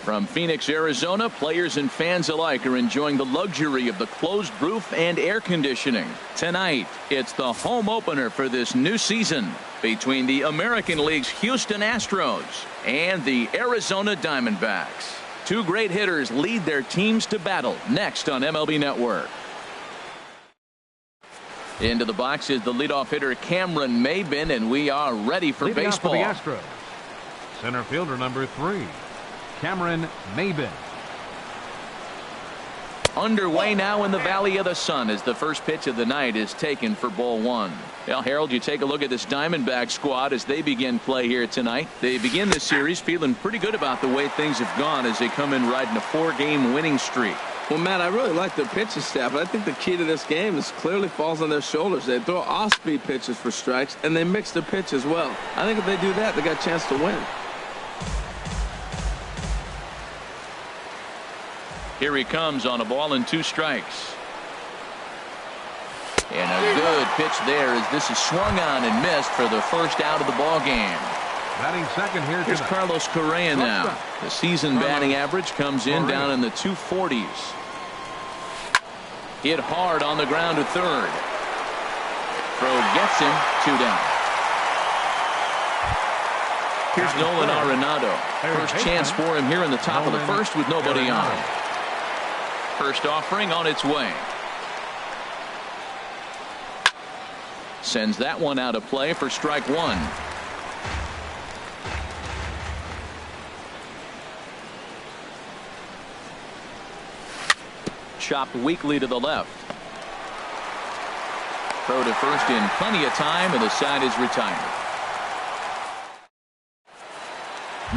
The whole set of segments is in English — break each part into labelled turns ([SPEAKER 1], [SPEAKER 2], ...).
[SPEAKER 1] From Phoenix, Arizona, players and fans alike are enjoying the luxury of the closed roof and air conditioning. Tonight, it's the home opener for this new season between the American League's Houston Astros and the Arizona Diamondbacks. Two great hitters lead their teams to battle next on MLB Network. Into the box is the leadoff hitter Cameron Maybin, and we are ready for baseball.
[SPEAKER 2] For the Astros, center fielder number 3. Cameron Maybin.
[SPEAKER 1] Underway now in the Valley of the Sun as the first pitch of the night is taken for ball 1. Well, Harold, you take a look at this Diamondback squad as they begin play here tonight. They begin this series feeling pretty good about the way things have gone as they come in riding a 4-game winning streak.
[SPEAKER 3] Well, Matt, I really like their pitching staff, but I think the key to this game is clearly falls on their shoulders. They throw off-speed pitches for strikes, and they mix their pitch as well. I think if they do that, they got a chance to win.
[SPEAKER 1] Here he comes on a ball and 2 strikes. And a good pitch there as this is swung on and missed for the first out of the ball game.
[SPEAKER 2] Batting second here.
[SPEAKER 1] Here's Carlos Correa now. The season batting average comes in down in the 240s. Hit hard on the ground to third. Throw gets him 2 down. Here's Nolan Arenado. First chance for him here in the top of the first with nobody on. First offering on its way. Sends that one out of play for strike 1. Chopped weakly to the left. Throw to first in plenty of time, and the side is retired.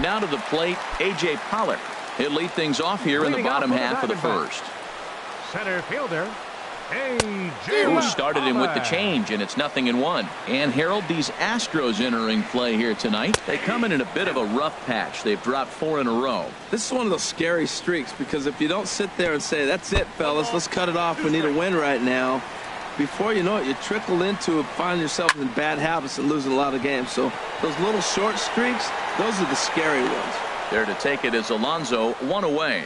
[SPEAKER 1] Now to the plate, A.J. Pollock. He'll lead things off here in the bottom half of the first.
[SPEAKER 2] Center fielder, A.J.
[SPEAKER 1] Who started him with the change, and it's 0-1. And Harold, these Astros entering play here tonight. They come in a bit of a rough patch. They've dropped 4 in a row.
[SPEAKER 3] This is one of those scary streaks because if you don't sit there and say, that's it, fellas, let's cut it off, we need a win right now, before you know it, you trickle into finding yourself in bad habits and losing a lot of games. So those little short streaks, those are the scary ones.
[SPEAKER 1] There to take it is Alonso, 1 away.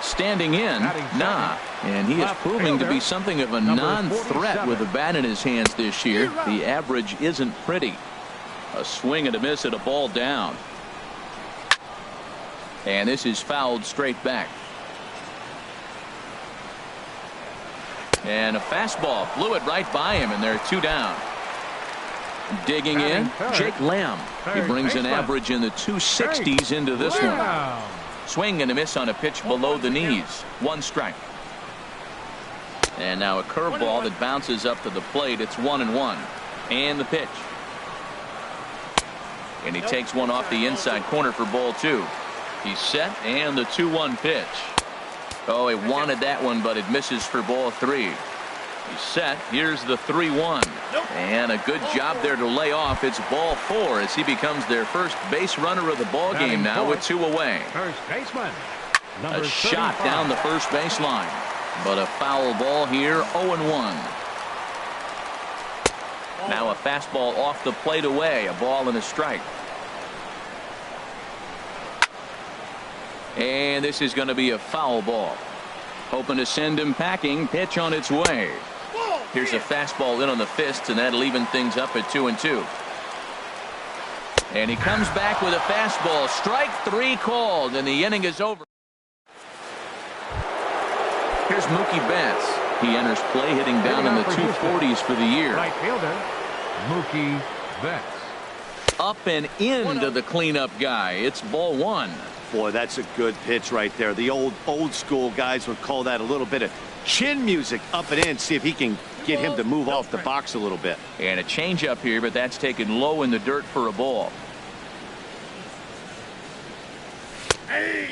[SPEAKER 1] Standing in, Nah, and he is proving to be something of a non-threat with a bat in his hands this year. The average isn't pretty. A swing and a miss at a ball down. And this is fouled straight back. And a fastball blew it right by him, and they're 2 down. Digging in, Jake Lamb. He brings an average in the 260s into this one. Swing and a miss on a pitch below the knees. 1 strike. And now a curveball that bounces up to the plate. It's 1-1. And the pitch. And he takes one off the inside corner for ball 2. He's set, and the 2-1 pitch. Oh, he wanted that one, but it misses for ball 3. He's set. Here's the 3-1. And a good job there to lay off. It's ball 4 as he becomes their first base runner of the ball game now with 2 away.
[SPEAKER 2] First baseman.
[SPEAKER 1] A shot down the first baseline. But a foul ball here, 0-1. Now a fastball off the plate away. A ball and a strike. And this is going to be a foul ball. Hoping to send him packing. Pitch on its way. Here's a fastball in on the fists, and that'll even things up at 2-2. And he comes back with a fastball. Strike 3 called, and the inning is over. Here's Mookie Betts. He enters play hitting down in the 240s for the year.
[SPEAKER 2] Right fielder, Mookie Betts.
[SPEAKER 1] Up and into the cleanup guy. It's ball 1.
[SPEAKER 4] Boy, that's a good pitch right there. The old school guys would call that a little bit of chin music up and in. See if he can get him to move off the box a little bit.
[SPEAKER 1] And a changeup here, but that's taken low in the dirt for a ball.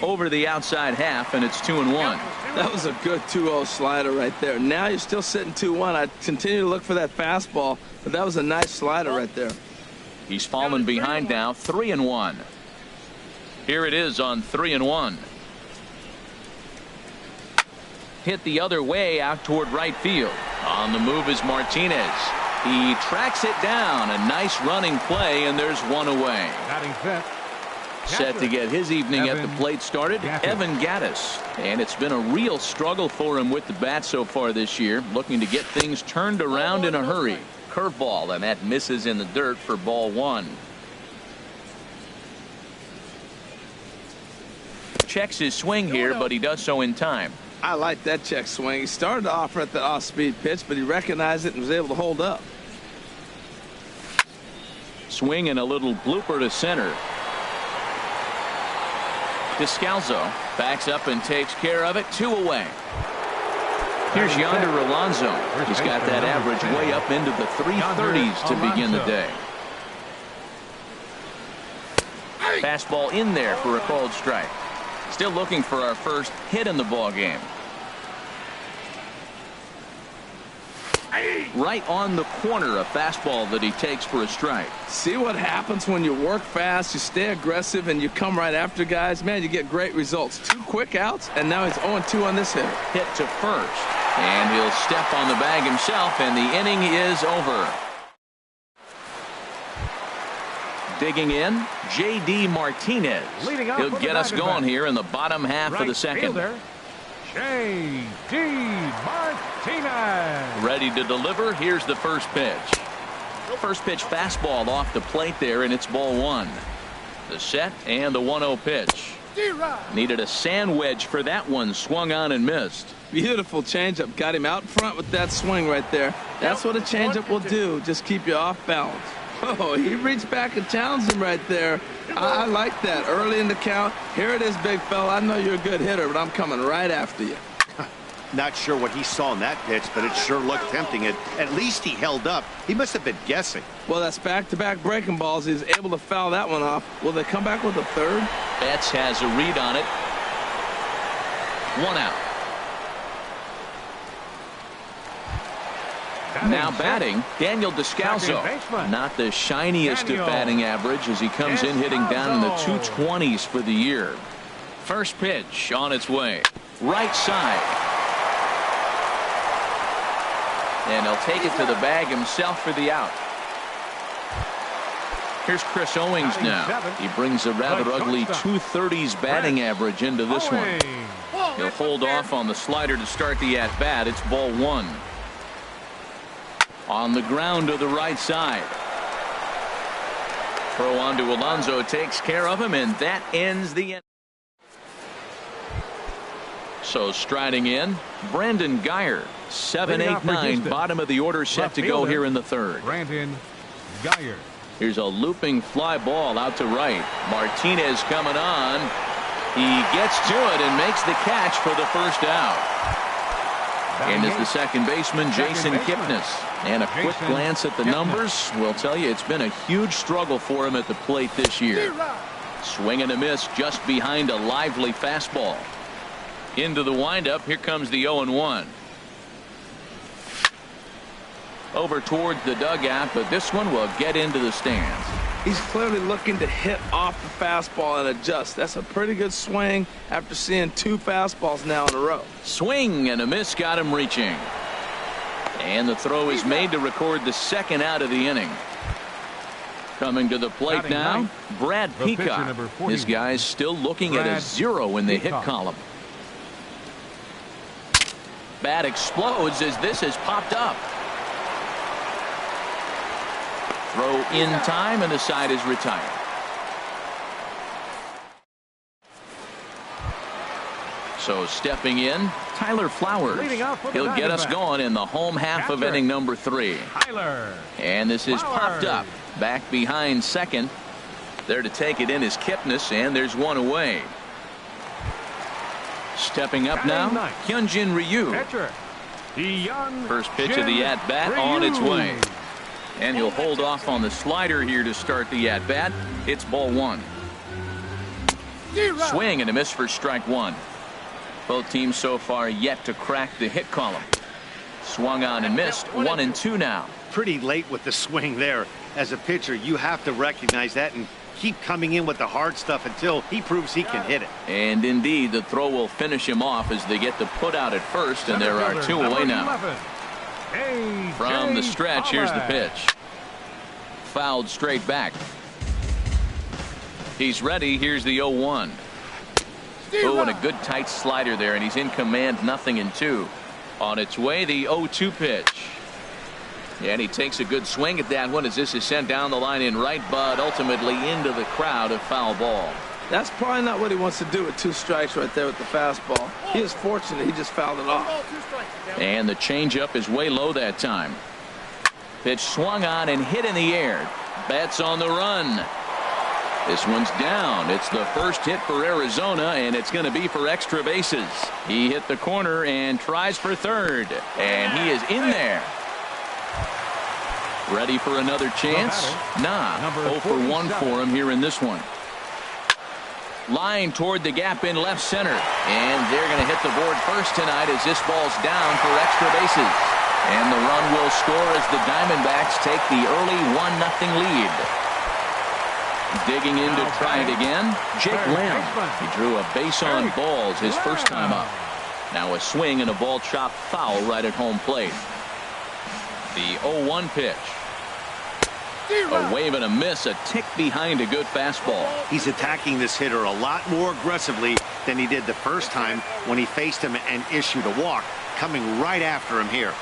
[SPEAKER 1] Over the outside half, and it's 2-1.
[SPEAKER 3] That was a good 2-0 slider right there. Now you're still sitting 2-1. I continue to look for that fastball, but that was a nice slider right there.
[SPEAKER 1] He's fallen behind now, 3-1. Here it is on 3-1. Hit the other way out toward right field. On the move is Martinez. He tracks it down. A nice running play, and there's 1 away.
[SPEAKER 2] Batting fifth,
[SPEAKER 1] Set to get his evening at the plate started, Evan Gattis. And it's been a real struggle for him with the bat so far this year, looking to get things turned around in a hurry. Curveball, and that misses in the dirt for ball one. Checks his swing here, but he does so in time.
[SPEAKER 3] I like that check swing. He started to offer at the off-speed pitch, but he recognized it and was able to hold up.
[SPEAKER 1] Swing and a little blooper to center. Descalzo backs up and takes care of it. 2 away. Here's Yonder Alonso. He's got that average way up into the 330s to begin the day. Fastball in there for a called strike. Still looking for our first hit in the ball game. Right on the corner, a fastball that he takes for a strike.
[SPEAKER 3] See what happens when you work fast, you stay aggressive, and you come right after guys. Man, you get great results. 2 quick outs, and now he's 0-2 on this hitter.
[SPEAKER 1] Hit to first, and he'll step on the bag himself, and the inning is over. Digging in, J.D. Martinez. He'll get us going here in the bottom half of the second.
[SPEAKER 2] J.D. Martinez.
[SPEAKER 1] Ready to deliver. Here's the first pitch. First pitch fastball off the plate there, and it's ball one. The set and the 1-0 pitch. Needed a sand wedge for that one. Swung on and missed.
[SPEAKER 3] Beautiful changeup. Got him out front with that swing right there. That's what a changeup will do. Just keep you off balance. Oh, he reached back and challenged him right there. I like that. Early in the count. Here it is, big fella. I know you're a good hitter, but I'm coming right after you.
[SPEAKER 4] Not sure what he saw in that pitch, but it sure looked tempting. At least he held up. He must have been guessing.
[SPEAKER 3] Well, that's back-to-back breaking balls. He's able to foul that one off. Will they come back with a third?
[SPEAKER 1] Betts has a read on it. 1 out. Now batting, Daniel Descalzo. Not the shiniest of batting average as he comes in hitting down in the 220s for the year. First pitch on its way. Right side. And he'll take it to the bag himself for the out. Here's Chris Owings now. He brings a rather ugly 230s batting average into this one. He'll hold off on the slider to start the at-bat. It's ball one. On the ground to the right side. Throw on to Alonso takes care of him, and that ends the inning. So striding in, Brandon Guyer. 7, 8, 9, bottom of the order set to go here in the third.
[SPEAKER 2] Brandon Guyer.
[SPEAKER 1] Here's a looping fly ball out to right. Martinez coming on. He gets to it and makes the catch for the first out. And is the second baseman, Jason Kipnis. And a quick glance at the numbers will tell you it's been a huge struggle for him at the plate this year. Swing and a miss just behind a lively fastball. Into the windup. Here comes the 0-1. Over towards the dugout, but this one will get into the stands.
[SPEAKER 3] He's clearly looking to hit off the fastball and adjust. That's a pretty good swing after seeing 2 fastballs now in a row.
[SPEAKER 1] Swing and a miss got him reaching. And the throw is made to record the second out of the inning. Coming to the plate now, Brad Peacock. This guy's still looking at a 0 in the hit column. Bat explodes as this has popped up. Throw in time, and the side is retired. So stepping in, Tyler Flowers. He'll get us going in the home half of inning number 3. And this is popped up. Back behind second. There to take it in is Kipnis, and there's 1 away. Stepping up now, Hyunjin Ryu. First pitch of the at-bat on its way. And he'll hold off on the slider here to start the at-bat. It's ball one. Swing and a miss for strike one. Both teams so far yet to crack the hit column. Swung on and missed. 1-2 now.
[SPEAKER 4] Pretty late with the swing there. As a pitcher, you have to recognize that and keep coming in with the hard stuff until he proves he can hit it.
[SPEAKER 1] And indeed, the throw will finish him off as they get the put out at first, and there are 2 away now. From the stretch, here's the pitch. Fouled straight back. He's ready. Here's the 0-1. Oh, and a good tight slider there, and he's in command. 0-2. On its way, the 0-2 pitch. And he takes a good swing at that one as this is sent down the line in right, but ultimately into the crowd. A foul ball.
[SPEAKER 3] That's probably not what he wants to do with 2 strikes right there with the fastball. He is fortunate he just fouled it off.
[SPEAKER 1] And the changeup is way low that time. Pitch swung on and hit in the air. Betts on the run. This one's down. It's the first hit for Arizona, and it's going to be for extra bases. He hit the corner and tries for third, and he is in there. Ready for another chance? Nah. 0 for 1 for him here in this one. Line toward the gap in left center, and they're going to hit the board first tonight as this ball's down for extra bases. And the run will score as the Diamondbacks take the early 1-0 lead. Digging in to try it again, Jake Lamb. He drew a base on balls his first time up. Now a swing and a ball chopped foul right at home plate. The 0-1 pitch. A wave and a miss, a tick behind a good fastball.
[SPEAKER 4] He's attacking this hitter a lot more aggressively than he did the first time when he faced him and issued a walk. Coming right after him here.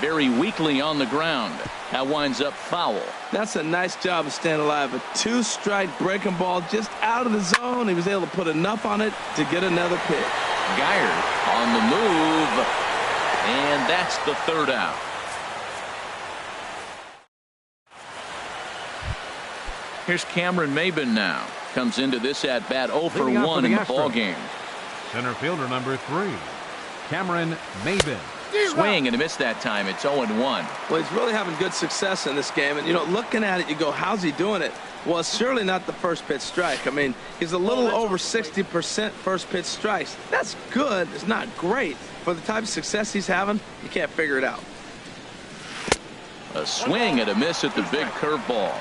[SPEAKER 1] Very weakly on the ground. That winds up foul.
[SPEAKER 3] That's a nice job of staying alive. A 2-strike breaking ball just out of the zone. He was able to put enough on it to get another pitch.
[SPEAKER 1] Geyer on the move. And that's the third out. Here's Cameron Maybin now. Comes into this at bat 0 for 1 in the ball game.
[SPEAKER 2] Center fielder number 3, Cameron Maybin.
[SPEAKER 1] Swing and a miss that time. It's 0-1.
[SPEAKER 3] Well, he's really having good success in this game. And, you know, looking at it, you go, how's he doing it? Well, it's surely not the first pitch strike. I mean, he's a little over 60% first pitch strikes. That's good. It's not great. For the type of success he's having, you can't figure it out.
[SPEAKER 1] A swing and a miss at the big curveball.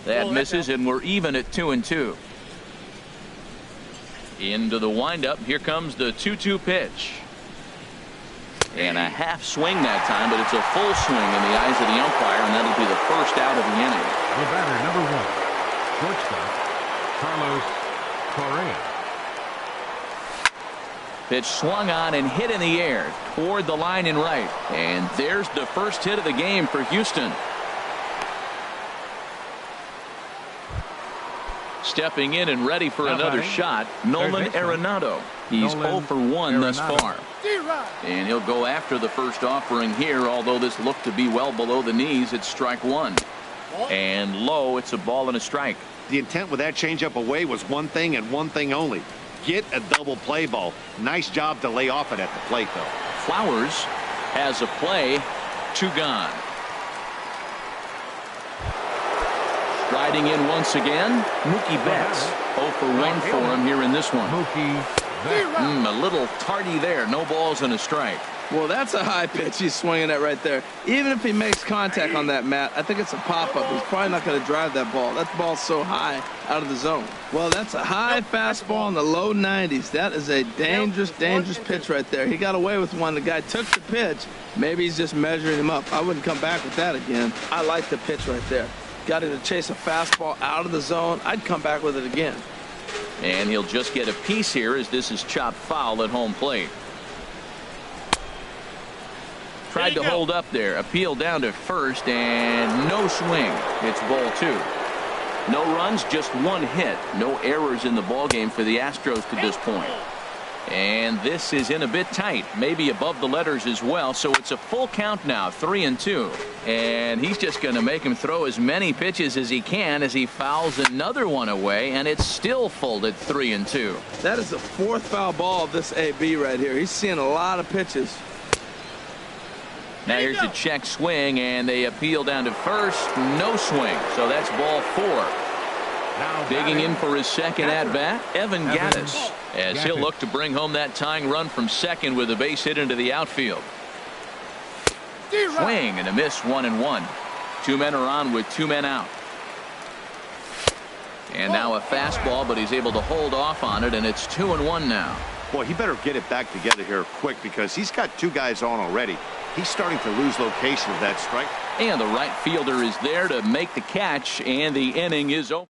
[SPEAKER 1] That misses, and we're even at 2-2. Into the windup. Here comes the 2-2 pitch. And a half swing that time, but it's a full swing in the eyes of the umpire, and that'll be the first out of the inning.
[SPEAKER 2] The batter, number 1, shortstop, Carlos Correa.
[SPEAKER 1] Pitch swung on and hit in the air toward the line in right. And there's the first hit of the game for Houston. Stepping in and ready for another shot, Nolan Arenado. He's 0 for 1 thus far. And he'll go after the first offering here, although this looked to be well below the knees. It's strike 1. And low, it's a ball and a strike.
[SPEAKER 4] The intent with that changeup away was one thing and one thing only. Get a double play ball. Nice job to lay off it at the plate, though.
[SPEAKER 1] Flowers has a play, 2 gone. Riding in once again, Mookie Betts. 0 for 1 for him here in this one.
[SPEAKER 2] Mookie Betts.
[SPEAKER 1] A little tardy there. No balls and a strike.
[SPEAKER 3] Well, that's a high pitch he's swinging at right there. Even if he makes contact on that, Matt, I think it's a pop-up. He's probably not going to drive that ball. That ball's so high out of the zone. Well, that's a high fastball in the low 90s. That is a dangerous, dangerous pitch right there. He got away with one. The guy took the pitch. Maybe he's just measuring him up. I wouldn't come back with that again. I like the pitch right there. Got him to chase a fastball out of the zone. I'd come back with it again.
[SPEAKER 1] And he'll just get a piece here as this is chopped foul at home plate. Tried to hold up there. Appeal down to first, and no swing. It's ball 2. No runs, just 1 hit. No errors in the ballgame for the Astros to this point. And this is in a bit tight, maybe above the letters as well. So it's a full count now, 3-2. And he's just going to make him throw as many pitches as he can as he fouls another one away. And it's still full at 3-2.
[SPEAKER 3] That is the 4th foul ball of this AB right here. He's seeing a lot of pitches.
[SPEAKER 1] Now here's a check swing, and they appeal down to first. No swing. So that's ball 4. Digging in for his second at-bat, Evan Gattis, as he'll look to bring home that tying run from second with a base hit into the outfield. Swing and a miss, 1-1. 2 men are on with 2 men out. And now a fastball, but he's able to hold off on it, and it's 2-1 now.
[SPEAKER 4] Boy, he better get it back together here quick because he's got 2 guys on already. He's starting to lose location of that strike.
[SPEAKER 1] And the right fielder is there to make the catch, and the inning is over.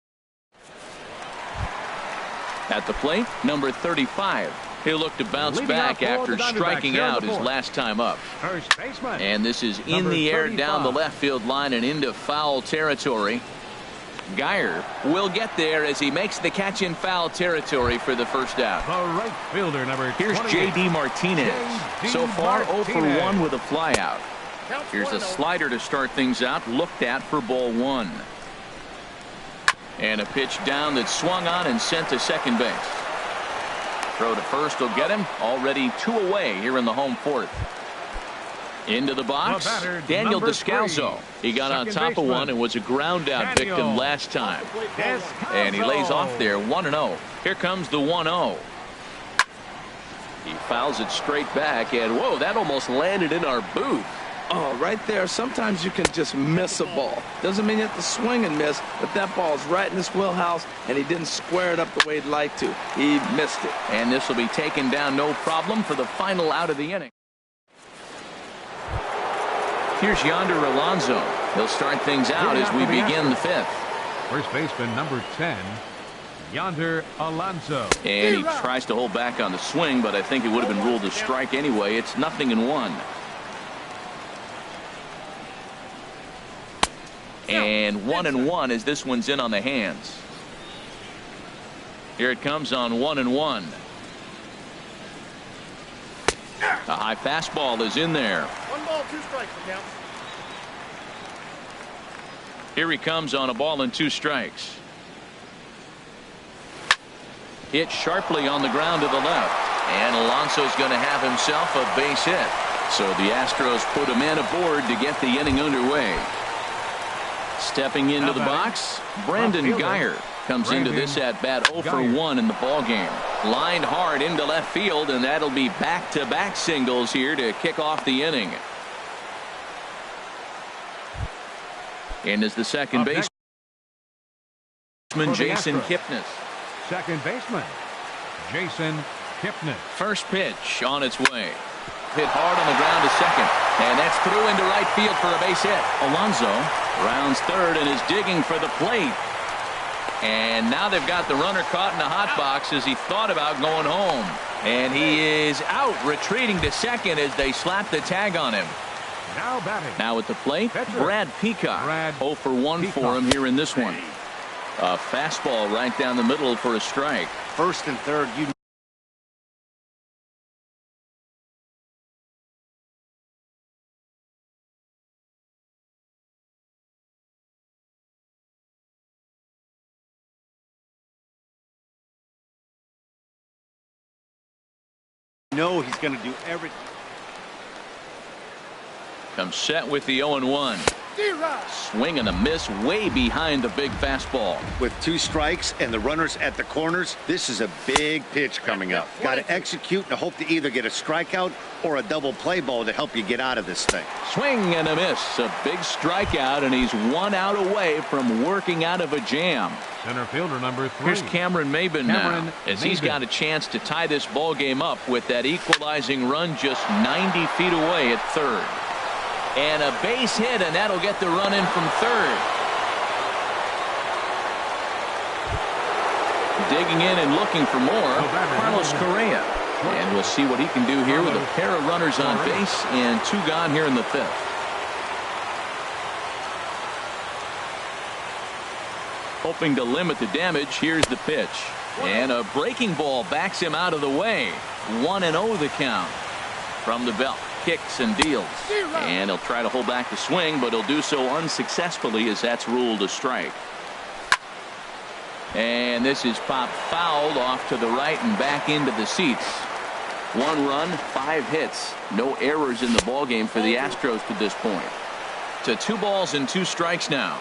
[SPEAKER 1] At the plate, number 35. He'll look to bounce back after striking out his last time up.
[SPEAKER 2] First baseman.
[SPEAKER 1] And this is in the air down the left field line and into foul territory. Geyer will get there as he makes the catch in foul territory for the first out.
[SPEAKER 2] The right fielder, number 28.
[SPEAKER 1] Here's J.D. Martinez. So far 0 for 1 with a flyout. Here's a slider to start things out, looked at for ball 1. And a pitch down that swung on and sent to second base. Throw to first will get him. Already 2 away here in the home fourth. Into the box, Daniel Descalso. He got on top of one and was a ground out victim last time. And he lays off there 1-0. Here comes the 1-0. He fouls it straight back, and whoa, that almost landed in our booth.
[SPEAKER 3] Oh, right there. Sometimes you can just miss a ball. Doesn't mean you have to swing and miss, but that ball's right in his wheelhouse, and he didn't square it up the way he'd like to. He missed it.
[SPEAKER 1] And this will be taken down no problem for the final out of the inning. Here's Yonder Alonso. He'll start things out as we begin the fifth.
[SPEAKER 2] First baseman, number 10, Yonder Alonso.
[SPEAKER 1] And he tries to hold back on the swing, but I think it would have been ruled a strike anyway. It's 0-1. And 1-1 as this one's in on the hands. Here it comes on 1-1. A high fastball is in there.
[SPEAKER 5] 1 ball, 2 strikes, count.
[SPEAKER 1] Here he comes on a ball and 2 strikes. Hit sharply on the ground to the left. And Alonso's going to have himself a base hit. So the Astros put a man aboard to get the inning underway. Stepping into the box, Brandon Geyer comes into this at bat 0 for 1 in the ball game. Lined hard into left field, and that'll be back-to-back singles here to kick off the inning. And as the second baseman, Jason Kipnis.
[SPEAKER 2] Second baseman, Jason Kipnis.
[SPEAKER 1] First pitch on its way. Hit hard on the ground to second. And that's through into right field for a base hit. Alonso rounds third and is digging for the plate. And now they've got the runner caught in the hot box as he thought about going home. And he is out, retreating to second as they slap the tag on him.
[SPEAKER 2] Now batting.
[SPEAKER 1] Now at the plate, Brad Peacock. 0 for 1 for him here in this one. A fastball right down the middle for a strike.
[SPEAKER 4] First and third, you know he's going to do everything.
[SPEAKER 1] Comes set with the 0-1. Swing and a miss way behind the big fastball.
[SPEAKER 4] With 2 strikes and the runners at the corners, this is a big pitch coming up. Got to execute and hope to either get a strikeout or a double play ball to help you get out of this thing.
[SPEAKER 1] Swing and a miss. A big strikeout, and he's 1 out away from working out of a jam.
[SPEAKER 2] Center fielder, number 3.
[SPEAKER 1] Here's Cameron Maybin now, as he's got a chance to tie this ball game up with that equalizing run just 90 feet away at third. And a base hit, and that'll get the run in from third. Digging in and looking for more, Carlos Correa. And we'll see what he can do here with a pair of runners on base and 2 gone here in the 5th. Hoping to limit the damage, here's the pitch. And a breaking ball backs him out of the way. 1-0 the count from the belt. Kicks and deals. And he'll try to hold back the swing, but he'll do so unsuccessfully as that's ruled a strike. And this is popped fouled off to the right and back into the seats. 1 run, 5 hits. No errors in the ballgame for the Astros to this point. To 2 balls and 2 strikes now.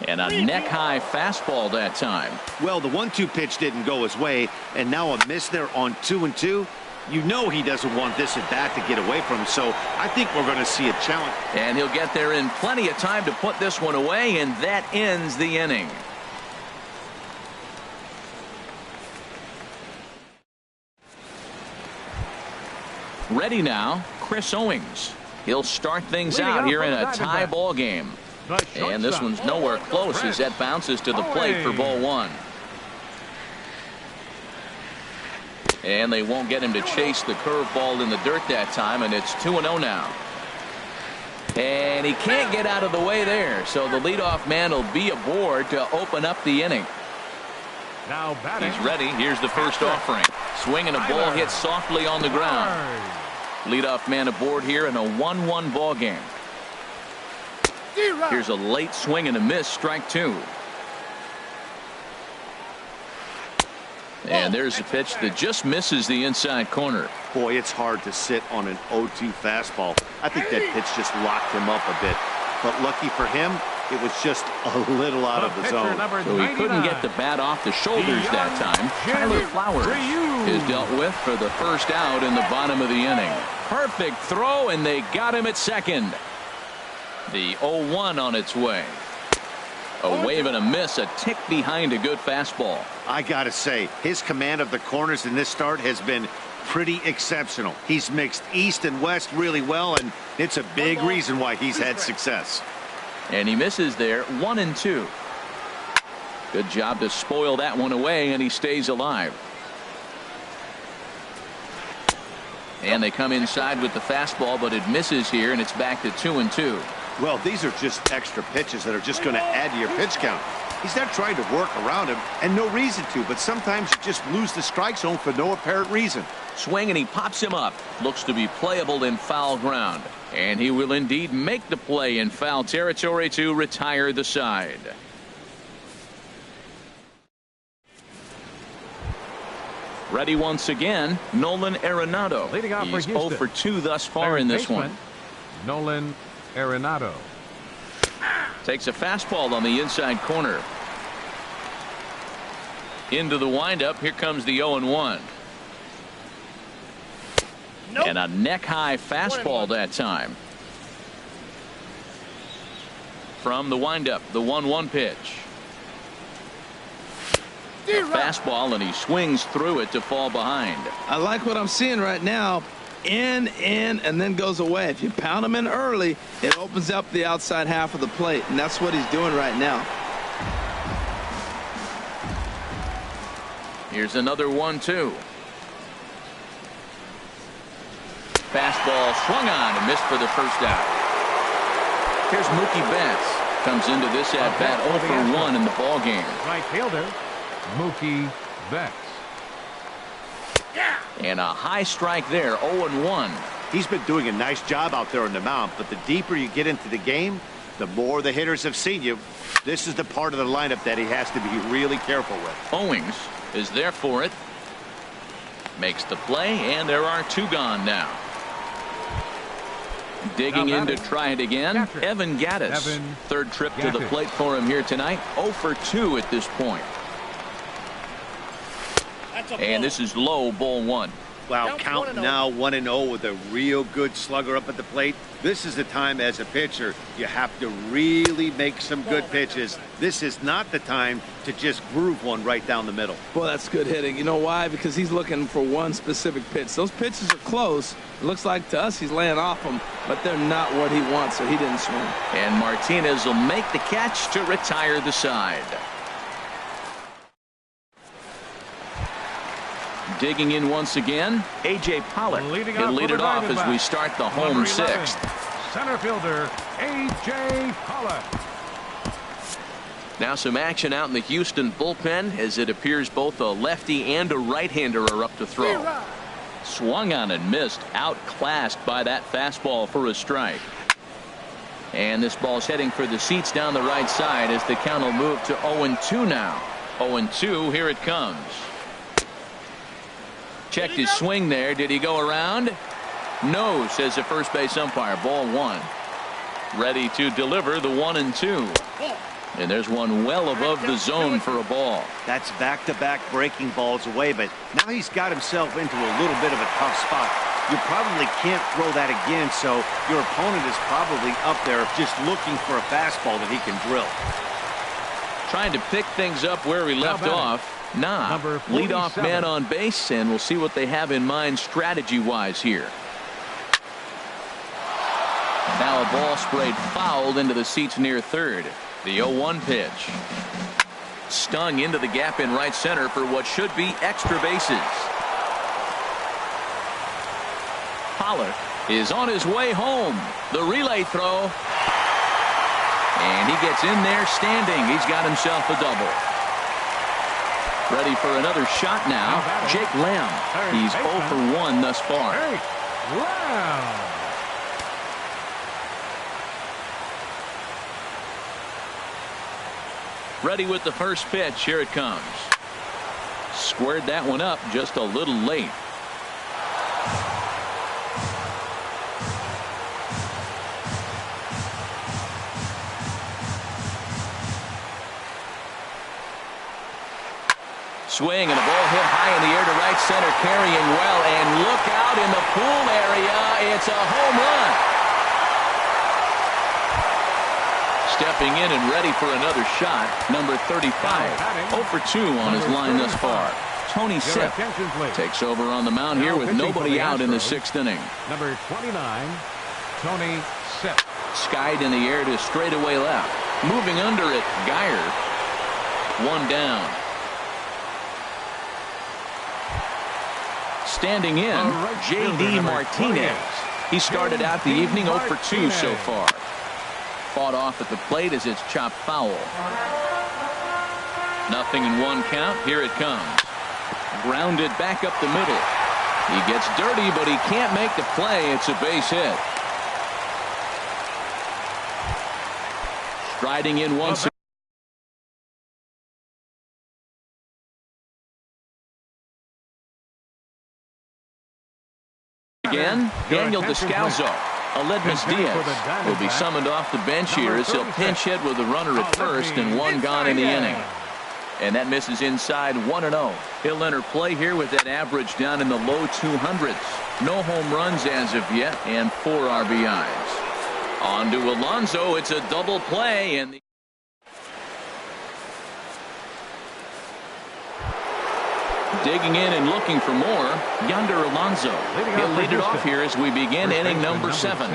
[SPEAKER 1] And a neck-high fastball that time.
[SPEAKER 4] Well, the 1-2 pitch didn't go his way, and now a miss there on 2-2. You know he doesn't want this at bat to get away from him, so I think we're going to see a challenge.
[SPEAKER 1] And he'll get there in plenty of time to put this one away, and that ends the inning. Ready now, Chris Owings. He'll start things
[SPEAKER 2] Leading
[SPEAKER 1] out
[SPEAKER 2] off
[SPEAKER 1] here
[SPEAKER 2] for
[SPEAKER 1] in
[SPEAKER 2] the
[SPEAKER 1] a tie
[SPEAKER 2] Diamondbacks,
[SPEAKER 1] ball game.
[SPEAKER 2] the
[SPEAKER 1] And this
[SPEAKER 2] shortstop,
[SPEAKER 1] one's nowhere close as that bounces to the plate for ball one. And they won't get him to chase the curveball in the dirt that time, and it's 2-0 now. And he can't get out of the way there, so the leadoff man will be aboard to open up the inning.
[SPEAKER 2] Now batting.
[SPEAKER 1] He's ready. Here's the first offering. Swinging a ball hit softly on the ground. Leadoff man aboard here in a 1-1 ball game. Here's a late swing and a miss, strike two. And there's a pitch that just misses the inside corner.
[SPEAKER 4] Boy, it's hard to sit on an 0-2 fastball. I think that pitch just locked him up a bit. But lucky for him, it was just a little out of the zone.
[SPEAKER 1] So he couldn't get the bat off the shoulders that time. Tyler Flowers is dealt with for the first out in the bottom of the inning. Perfect throw, and they got him at second. The 0-1 on its way. A wave and a miss, a tick behind a good fastball.
[SPEAKER 4] I gotta say, his command of the corners in this start has been pretty exceptional. He's mixed east and west really well, and it's a big reason why he's had success.
[SPEAKER 1] And he misses there, 1-2. Good job to spoil that one away, and he stays alive. And they come inside with the fastball, but it misses here, and it's back to 2-2.
[SPEAKER 4] Well, these are just extra pitches that are just going to add to your pitch count. He's not trying to work around him, and no reason to, but sometimes you just lose the strike zone for no apparent reason.
[SPEAKER 1] Swing, and he pops him up. Looks to be playable in foul ground. And he will indeed make the play in foul territory to retire the side. Ready once again, Nolan Arenado.
[SPEAKER 2] Leading off for
[SPEAKER 1] He's 0
[SPEAKER 2] Houston.
[SPEAKER 1] for 2 thus far in this one.
[SPEAKER 2] Nolan Arenado.
[SPEAKER 1] Takes a fastball on the inside corner. Into the windup. Here comes the 0-1. And a neck-high fastball that time. From the windup, the 1-1 pitch. A fastball, and he swings through it to fall behind.
[SPEAKER 3] I like what I'm seeing right now. In, and then goes away. If you pound him in early, it opens up the outside half of the plate, and that's what he's doing right now.
[SPEAKER 1] Here's another 1-2. Fastball swung on and missed for the first out. Here's Mookie Betts. Comes into this at-bat 0 for 1 in the ball game.
[SPEAKER 2] Right fielder, Mookie Betts.
[SPEAKER 1] And a high strike there, 0-1.
[SPEAKER 4] He's been doing a nice job out there on the mound, but the deeper you get into the game, the more the hitters have seen you. This is the part of the lineup that he has to be really careful with.
[SPEAKER 1] Owings is there for it. Makes the play, and there are 2 gone now. Digging in to try it again, Evan Gattis. Third trip to the plate for him here tonight. 0 for 2 at this point. And this is low, ball 1.
[SPEAKER 4] Wow, count now 1-0 with a real good slugger up at the plate. This is the time as a pitcher you have to really make some good pitches. This is not the time to just groove one right down the middle.
[SPEAKER 3] Boy, that's good hitting. You know why? Because he's looking for one specific pitch. Those pitches are close. It looks like to us he's laying off them, but they're not what he wants, so he didn't swing.
[SPEAKER 1] And Martinez will make the catch to retire the side. Digging in once again, A.J. Pollock. He'll lead it off as we start the home 6th.
[SPEAKER 2] Center fielder, A.J. Pollock.
[SPEAKER 1] Now some action out in the Houston bullpen as it appears both a lefty and a right-hander are up to throw. Swung on and missed, outclassed by that fastball for a strike. And this ball's heading for the seats down the right side as the count will move to 0-2 now. 0-2, here it comes. Checked his swing there. Did he go around? No, says the first base umpire. Ball 1. Ready to deliver the 1-2. And there's one well above the zone for a ball.
[SPEAKER 4] That's back-to-back breaking balls away, but now he's got himself into a little bit of a tough spot. You probably can't throw that again, so your opponent is probably up there just looking for a fastball that he can drill.
[SPEAKER 1] Trying to pick things up where he left off. Nah, leadoff man on base, and we'll see what they have in mind strategy-wise here. Now a ball sprayed foul into the seats near third. The 0-1 pitch. Stung into the gap in right center for what should be extra bases. Pollock is on his way home. The relay throw. And he gets in there standing. He's got himself a double. Ready for another shot now. Jake Lamb. He's 0 for 1 thus far. Ready with the first pitch. Here it comes. Squared that one up just a little late. Swing and a ball hit high in the air to right center, carrying well, and look out in the pool area. It's a home run. Stepping in and ready for another shot, number 35. 0 for 2 on his line thus far. Tony Sipp takes over on the mound here with nobody out in the 6th inning.
[SPEAKER 2] Number 29, Tony Sipp.
[SPEAKER 1] Skied in the air to straightaway left. Moving under it, Geyer. 1 down. Standing in, J.D. Martinez. He started out the evening 0 for 2 so far. Fought off at the plate as it's chopped foul. 0-1 count. Here it comes. Grounded back up the middle. He gets dirty, but he can't make the play. It's a base hit. Striding in once again. Daniel Descalzo. Aledmus Diaz will be summoned off the bench here as he'll pinch hit with a runner at first and 1 gone in the inning. And that misses inside 1-0. He'll enter play here with that average down in the low 200s. No home runs as of yet and 4 RBIs. On to Alonso. It's a double play. And digging in and looking for more, Yonder Alonso. He'll lead it off here as we begin inning number 7.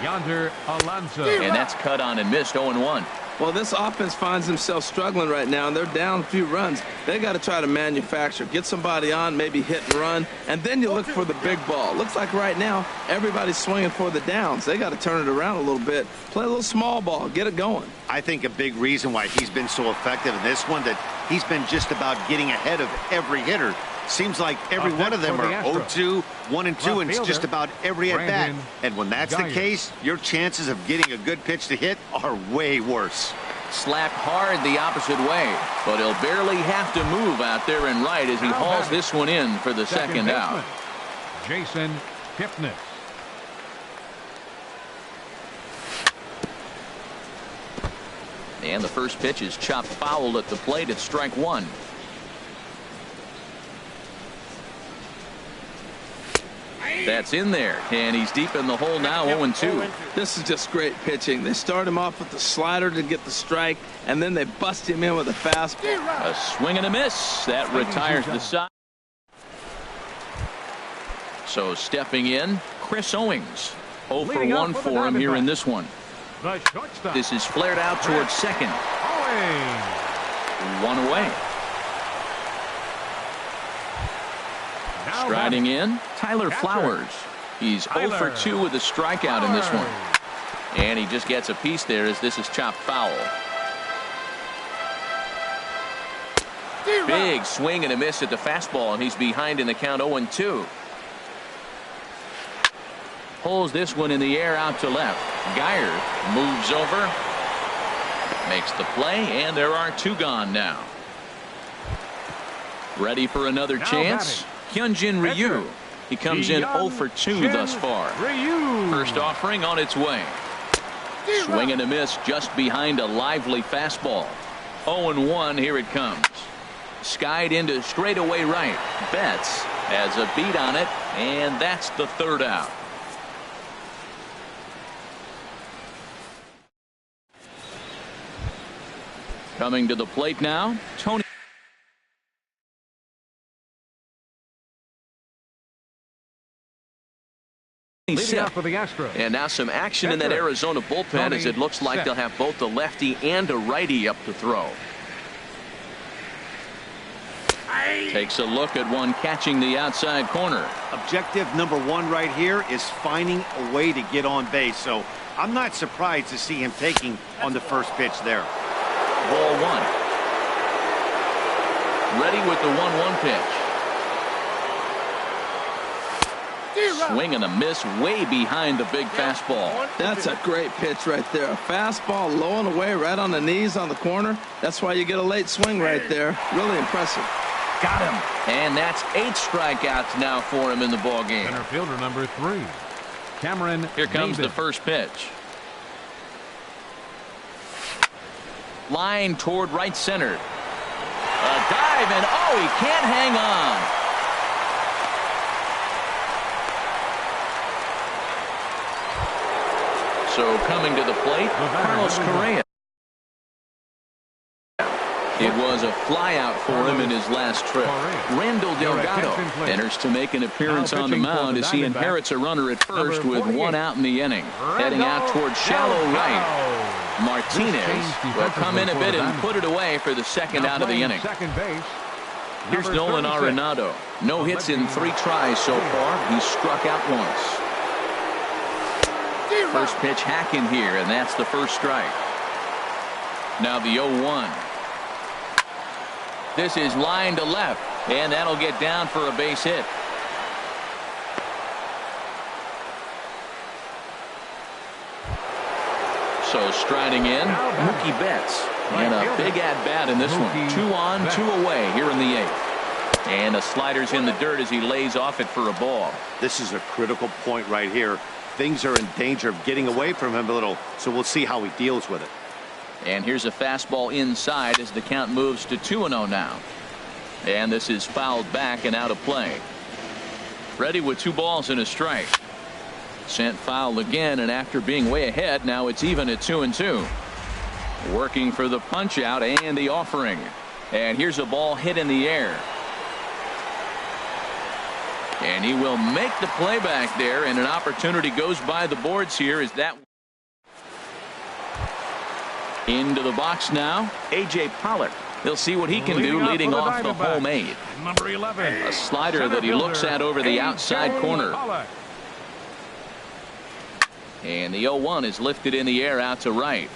[SPEAKER 2] Yonder Alonso.
[SPEAKER 1] And that's cut on and missed. 0-1.
[SPEAKER 3] Well, this offense finds themselves struggling right now, and they're down a few runs. They got to try to manufacture, get somebody on, maybe hit and run, and then you look for the big ball. Looks like right now everybody's swinging for the downs. They got to turn it around a little bit, play a little small ball, get it going.
[SPEAKER 4] I think a big reason why he's been so effective in this one, that he's been just about getting ahead of every hitter. Seems like every one of them are 0-2, 1-2, and it's just about every at-bat. And when that's the case, your chances of getting a good pitch to hit are way worse.
[SPEAKER 1] Slapped hard the opposite way, but he'll barely have to move out there and right as he hauls this one in for the second out.
[SPEAKER 2] Jason Kipnis.
[SPEAKER 1] And the first pitch is chopped foul at the plate at strike 1. That's in there, and he's deep in the hole now. 0-2.
[SPEAKER 3] This is just great pitching. They start him off with the slider to get the strike, and then they bust him in with a fastball.
[SPEAKER 1] A swing and a miss. That retires the side. So stepping in, Chris Owings. 0 for 1 for him here in this one. This is flared out towards second. 1 away. Striding in, Tyler Flowers. He's 0 for 2 with a strikeout in this one. And he just gets a piece there as this is chopped foul. Big swing and a miss at the fastball, and he's behind in the count 0-2. Pulls this one in the air out to left. Geyer moves over, makes the play, and there are 2 gone now. Ready for another chance? Hyunjin Ryu. He comes in 0 for 2 thus far. First offering on its way. Swing and a miss just behind a lively fastball. 0-1. Here it comes. Skied into straightaway right. Betts has a beat on it, and that's the 3rd out. Coming to the plate now, Tony base hit.
[SPEAKER 2] For the Astros.
[SPEAKER 1] And now some action in that Arizona bullpen as it looks like they'll have both a lefty and a righty up to throw. Takes a look at one catching the outside corner.
[SPEAKER 4] Objective number one right here is finding a way to get on base. So I'm not surprised to see him taking on the first pitch there.
[SPEAKER 1] Ball one. Ready with the 1-1 pitch. Swing and a miss way behind the big fastball.
[SPEAKER 3] That's a great pitch right there. A fastball low and away right on the knees on the corner. That's why you get a late swing right there. Really impressive.
[SPEAKER 1] Got him. And that's 8 strikeouts now for him in the ball game.
[SPEAKER 2] Center fielder number 3, Cameron.
[SPEAKER 1] Here comes
[SPEAKER 2] Davis.
[SPEAKER 1] the first pitch. Line toward right center. A dive and oh, he can't hang on. So coming to the plate, Carlos Correa. It was a flyout for him in his last trip. Randall Delgado enters to make an appearance on the mound as he inherits a runner at first with 1 out in the inning. Heading out towards shallow right. Martinez will come in a bit and put it away for the second out of the inning. Here's Nolan Arenado. No hits in 3 tries so far. He's struck out once. First pitch hacking here, and that's the first strike. Now the 0-1. This is line to left, and that'll get down for a base hit. So striding in, Mookie Betts. And a big at-bat in this one. 2 on, 2 away here in the 8th. And a slider's in the dirt as he lays off it for a ball.
[SPEAKER 4] This is a critical point right here. Things are in danger of getting away from him a little, so we'll see how he deals with it.
[SPEAKER 1] And here's a fastball inside as the count moves to 2-0 now. And this is fouled back and out of play. Ready with 2 balls and a strike. Sent foul again, and after being way ahead, now it's even at 2-2. Working for the punch out and the offering. And here's a ball hit in the air. And he will make the play back there, and an opportunity goes by the boards here as that. Into the box now, A.J. Pollock. He'll see what he can do leading off the home 8.
[SPEAKER 2] Number 11.
[SPEAKER 1] A slider that he looks at over the outside corner. And the 0-1 is lifted in the air out to right.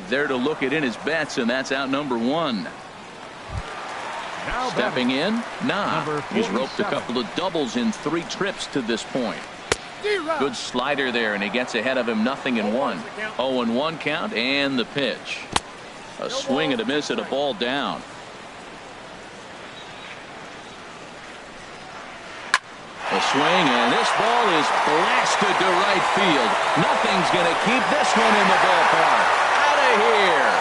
[SPEAKER 1] There to look it in his bets, and that's out number 1. Stepping in, he's roped a couple of doubles in 3 trips to this point. Good slider there, and he gets ahead of him 0-1. 0-1 count, and the pitch. A swing and a miss at a ball down. A swing, and this ball is blasted to right field. Nothing's going to keep this one in the ballpark. Out of here.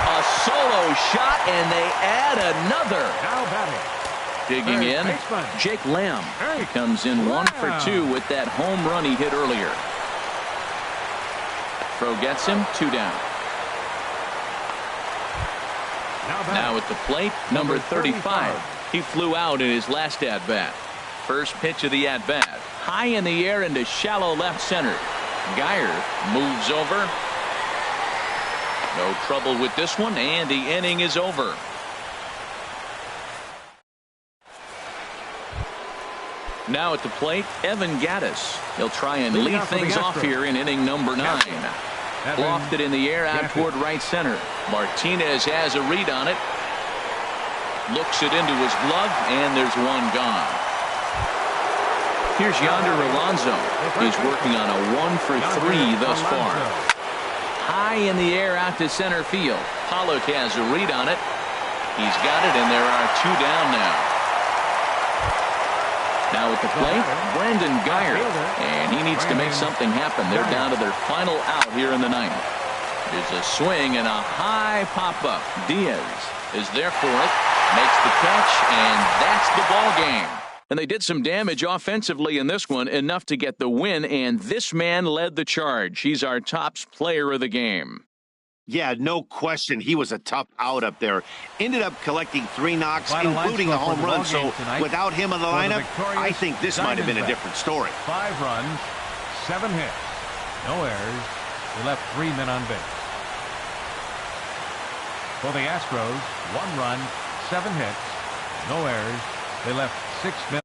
[SPEAKER 1] A solo shot, and they add another.
[SPEAKER 2] Now batting.
[SPEAKER 1] Digging in, Jake Lamb. He comes in 1 for 2 with that home run he hit earlier. Throw gets him, 2 down. Now at the plate, number 35. He flew out in his last at-bat. First pitch of the at-bat. High in the air into shallow left center. Geyer moves over. No trouble with this one, and the inning is over. Now at the plate, Evan Gattis. He'll try and lead things off here in inning number 9. Lofted in the air out toward right center. Martinez has a read on it. Looks it into his glove, and there's one gone. Here's Yonder Alonso. He's working on a 1 for 3 thus far. High in the air out to center field. Pollock has a read on it. He's got it, and there are 2 down now. Now at the plate, Brandon Geyer, and he needs to make something happen. They're down to their final out here in the 9th. There's a swing and a high pop-up. Diaz is there for it, makes the catch, and that's the ball game. And they did some damage offensively in this one, enough to get the win, and this man led the charge. He's our top player of the game.
[SPEAKER 4] Yeah, no question. He was a tough out up there. Ended up collecting 3 knocks,
[SPEAKER 2] Final
[SPEAKER 4] including a home run. So
[SPEAKER 2] tonight,
[SPEAKER 4] without him in the lineup, I think this might have been a different story.
[SPEAKER 2] 5 runs, 7 hits, no errors. They left 3 men on base. For the Astros, 1 run, 7 hits, no errors. They left 6 men.